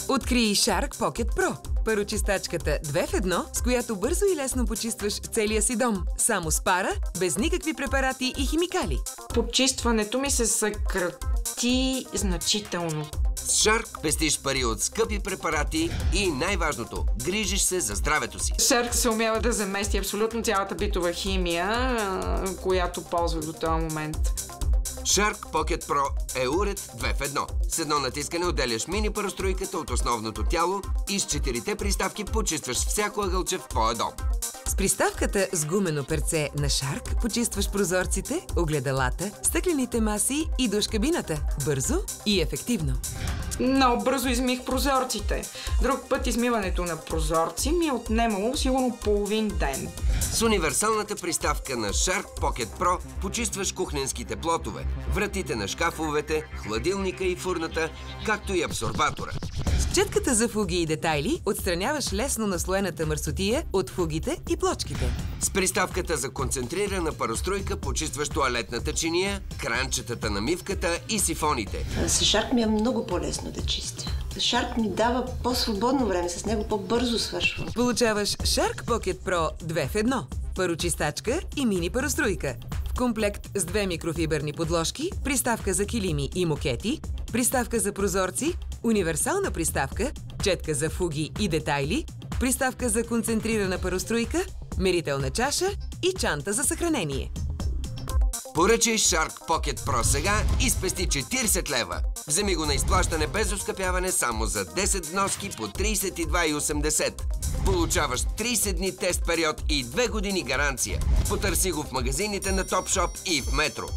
Открий Shark Pocket Pro. Парочистачката 2 в 1, с която бързо и лесно почистваш целия си дом. Само с пара, без никакви препарати и химикали. Почистването ми се съкрати значително. С Shark пестиш пари от скъпи препарати и най-важното – грижиш се за здравето си. Shark се умява да замести абсолютно цялата битова химия, която ползва до този момент. Shark Pocket Pro е уред 2 в 1. С едно натискане отделяш мини пароструйката от основното тяло и с 4-те приставки почистваш всяко ъгълче в твоя дом. С приставката с гумено перце на Shark почистваш прозорците, огледалата, стъклените маси и душкабината. Бързо и ефективно. Много бързо измих прозорците. Друг път измиването на прозорци ми е отнемало сигурно половин ден. С универсалната приставка на Shark Pocket Pro почистваш кухненските плотове, вратите на шкафовете, хладилника и фурната, както и абсорбатора. С четката за фуги и детайли отстраняваш лесно наслоената мърсотия от фугите и плочките. С приставката за концентрирана пароструйка почистваш тоалетната чиния, кранчетата на мивката и сифоните. С Shark ми е много по-лесно да чистя. Shark ми дава по-свободно време, с него по-бързо свършвам. Получаваш Shark Pocket Pro 2 в 1. Парочистачка и мини пароструйка. В комплект с 2 микрофиберни подложки, приставка за килими и мокети, приставка за прозорци, универсална приставка, четка за фуги и детайли, приставка за концентрирана пароструйка, мерителна чаша и чанта за съхранение. Поръчай Shark Pocket Pro сега и спести 40 лева. Вземи го на изплащане без оскъпяване само за 10 вноски по 32,80. Получаваш 30 дни тест период и 2 години гаранция. Потърси го в магазините на Topshop и в Метро.